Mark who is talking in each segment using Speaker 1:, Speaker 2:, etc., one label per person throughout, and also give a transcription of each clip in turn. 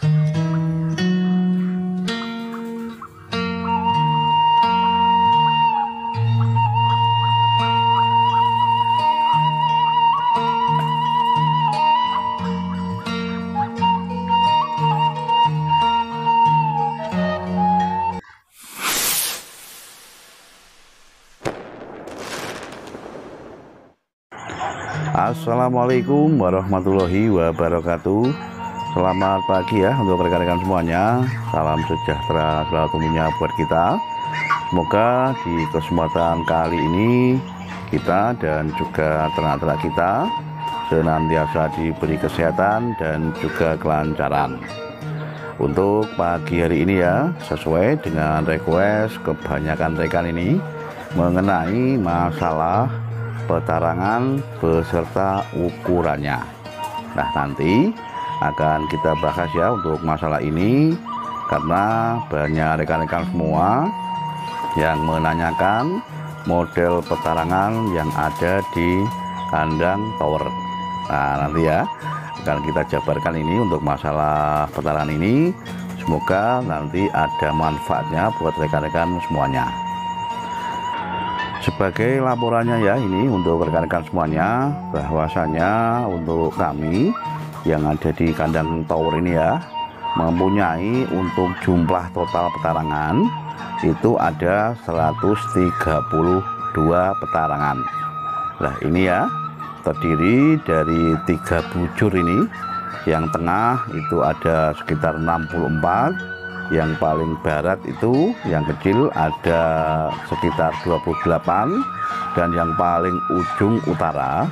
Speaker 1: Assalamualaikum warahmatullahi wabarakatuh. Selamat pagi ya untuk rekan-rekan semuanya. Salam sejahtera selalu tentunya buat kita. Semoga di kesempatan kali ini kita dan juga ternak-ternak kita senantiasa diberi kesehatan dan juga kelancaran. Untuk pagi hari ini ya, sesuai dengan request kebanyakan rekan ini mengenai masalah petarangan beserta ukurannya. Nah, nanti akan kita bahas ya untuk masalah ini, karena banyak rekan-rekan semua yang menanyakan model petarangan yang ada di kandang tower. Nah, nanti ya akan kita jabarkan ini untuk masalah petarangan ini. Semoga nanti ada manfaatnya buat rekan-rekan semuanya. Sebagai laporannya ya, ini untuk rekan-rekan semuanya, bahwasanya untuk kami yang ada di kandang tower ini ya, mempunyai untuk jumlah total petarangan itu ada 132 petarangan. Nah, ini ya terdiri dari 3 bujur ini. Yang tengah itu ada sekitar 64, yang paling barat itu yang kecil ada sekitar 28, dan yang paling ujung utara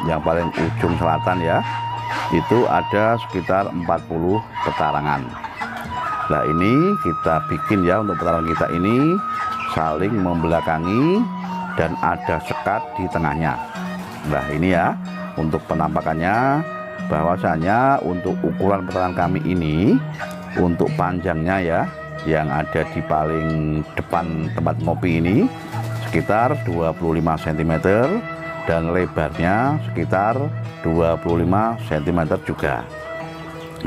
Speaker 1: yang paling ujung selatan ya, itu ada sekitar 40 petarangan. Nah, ini kita bikin ya, untuk petarangan kita ini saling membelakangi dan ada sekat di tengahnya. Nah, ini ya untuk penampakannya, bahwasanya untuk ukuran petarangan kami ini, untuk panjangnya ya yang ada di paling depan tempat ngopi ini sekitar 25 cm, dan lebarnya sekitar 25 cm juga.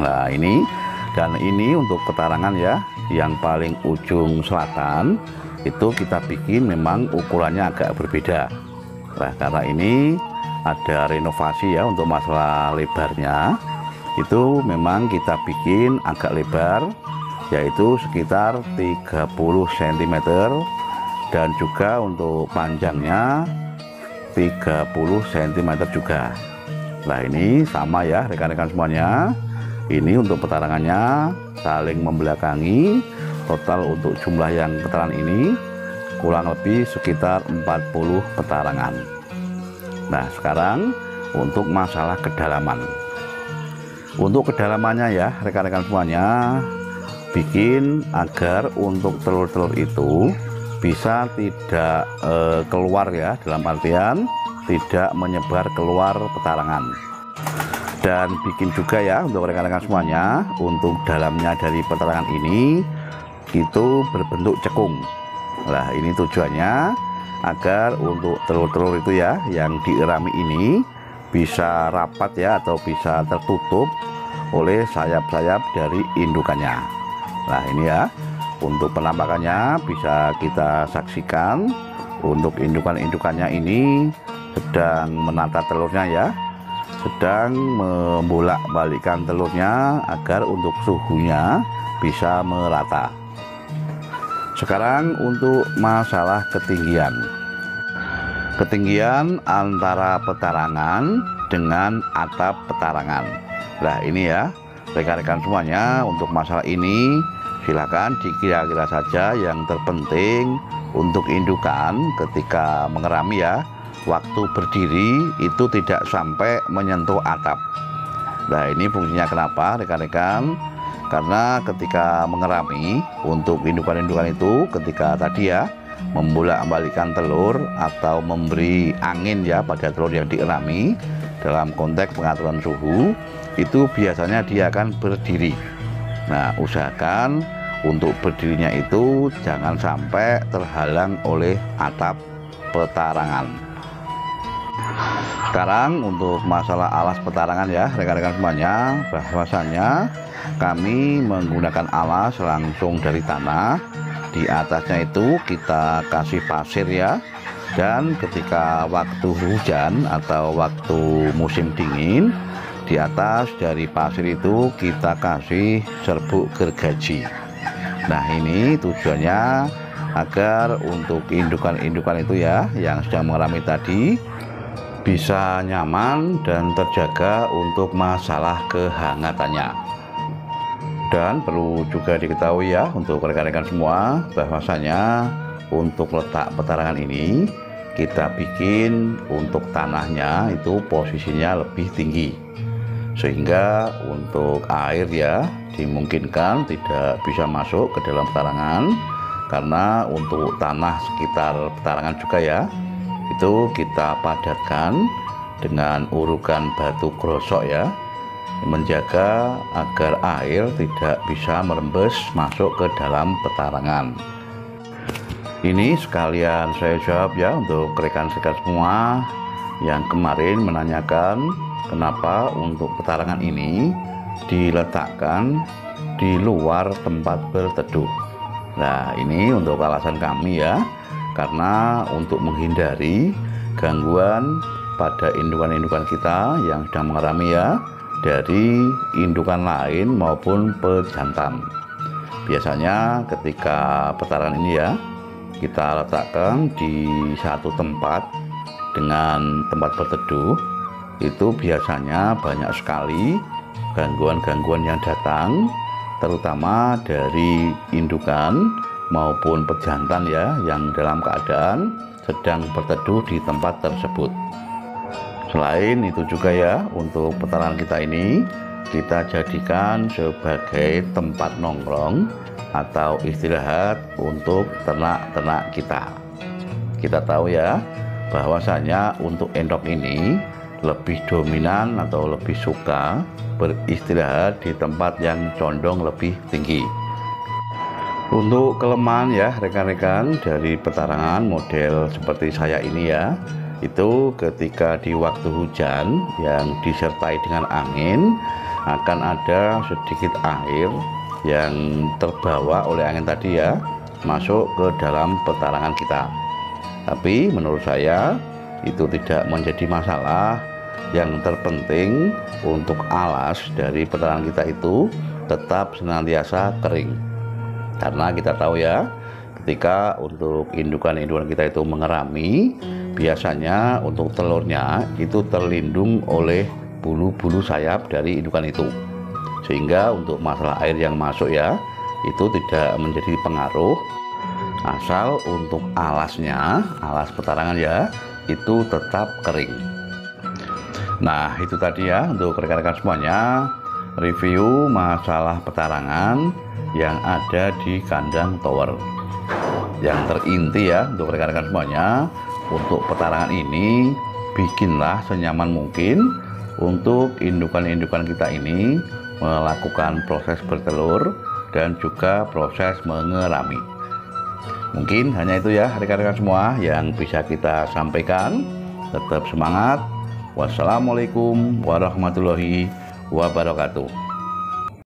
Speaker 1: Nah, ini dan ini untuk petarangan ya yang paling ujung selatan itu kita bikin memang ukurannya agak berbeda. Nah, karena ini ada renovasi ya untuk masalah lebarnya, itu memang kita bikin agak lebar, yaitu sekitar 30 cm, dan juga untuk panjangnya 30 cm juga. Nah, ini sama ya rekan-rekan semuanya, ini untuk petarangannya saling membelakangi. Total untuk jumlah yang petarangan ini kurang lebih sekitar 40 petarangan. Nah, sekarang untuk masalah kedalaman. Untuk kedalamannya ya rekan-rekan semuanya, bikin agar untuk telur-telur itu bisa tidak keluar ya, dalam artian tidak menyebar keluar petarangan. Dan bikin juga ya untuk rekan-rekan semuanya, untuk dalamnya dari petarangan ini itu berbentuk cekung. Nah, ini tujuannya agar untuk telur-telur itu ya yang dierami ini bisa rapat ya, atau bisa tertutup oleh sayap-sayap dari indukannya. Nah, ini ya untuk penampakannya bisa kita saksikan. Untuk indukan-indukannya ini sedang menata telurnya ya, sedang membolak-balikkan telurnya agar untuk suhunya bisa merata. Sekarang untuk masalah ketinggian antara petarangan dengan atap petarangan. Nah, ini ya rekan-rekan semuanya, untuk masalah ini silakan dikira-kira saja. Yang terpenting untuk indukan ketika mengerami ya, waktu berdiri itu tidak sampai menyentuh atap. Nah, ini fungsinya kenapa rekan-rekan? Karena ketika mengerami untuk indukan-indukan itu, ketika tadi ya membolak-balikkan telur atau memberi angin ya pada telur yang dierami dalam konteks pengaturan suhu, itu biasanya dia akan berdiri. Nah, usahakan untuk berdirinya itu jangan sampai terhalang oleh atap petarangan. Sekarang untuk masalah alas petarangan ya rekan-rekan semuanya, bahwasanya kami menggunakan alas langsung dari tanah. Di atasnya itu kita kasih pasir ya, dan ketika waktu hujan atau waktu musim dingin, di atas dari pasir itu kita kasih serbuk gergaji. Nah, ini tujuannya agar untuk indukan-indukan itu ya yang sedang mengalami tadi bisa nyaman dan terjaga untuk masalah kehangatannya. Dan perlu juga diketahui ya untuk rekan-rekan semua, bahwasanya untuk letak petarangan ini kita bikin untuk tanahnya itu posisinya lebih tinggi, sehingga untuk air ya dimungkinkan tidak bisa masuk ke dalam petarangan, karena untuk tanah sekitar petarangan juga ya itu kita padatkan dengan urukan batu grosok ya, menjaga agar air tidak bisa merembes masuk ke dalam petarangan. Ini sekalian saya jawab ya untuk rekan-rekan semua yang kemarin menanyakan kenapa untuk petarangan ini diletakkan di luar tempat berteduh. Nah, ini untuk alasan kami ya, karena untuk menghindari gangguan pada indukan-indukan kita yang sedang mengalami ya dari indukan lain maupun pejantan. Biasanya ketika petarangan ini ya kita letakkan di satu tempat dengan tempat berteduh, itu biasanya banyak sekali gangguan-gangguan yang datang, terutama dari indukan maupun pejantan ya yang dalam keadaan sedang berteduh di tempat tersebut. Selain itu juga ya, untuk petarangan kita ini kita jadikan sebagai tempat nongkrong atau istirahat untuk ternak-ternak kita. Kita tahu ya bahwasanya untuk entok ini lebih dominan atau lebih suka beristirahat di tempat yang condong lebih tinggi. Untuk kelemahan ya rekan-rekan dari petarangan model seperti saya ini ya, itu ketika di waktu hujan yang disertai dengan angin akan ada sedikit air yang terbawa oleh angin tadi ya masuk ke dalam petarangan kita. Tapi menurut saya itu tidak menjadi masalah. Yang terpenting untuk alas dari petarangan kita itu tetap senantiasa kering. Karena kita tahu ya, ketika untuk indukan-indukan kita itu mengerami, biasanya untuk telurnya itu terlindung oleh bulu-bulu sayap dari indukan itu, sehingga untuk masalah air yang masuk ya itu tidak menjadi pengaruh, asal untuk alasnya, alas petarangan ya itu tetap kering. Nah, itu tadi ya untuk rekan-rekan semuanya review masalah petarangan yang ada di kandang tower. Yang terinti ya untuk rekan-rekan semuanya, untuk petarangan ini bikinlah senyaman mungkin untuk indukan-indukan kita ini melakukan proses bertelur dan juga proses mengerami. Mungkin hanya itu ya rekan-rekan semua yang bisa kita sampaikan. Tetap semangat. Wassalamualaikum warahmatullahi wabarakatuh.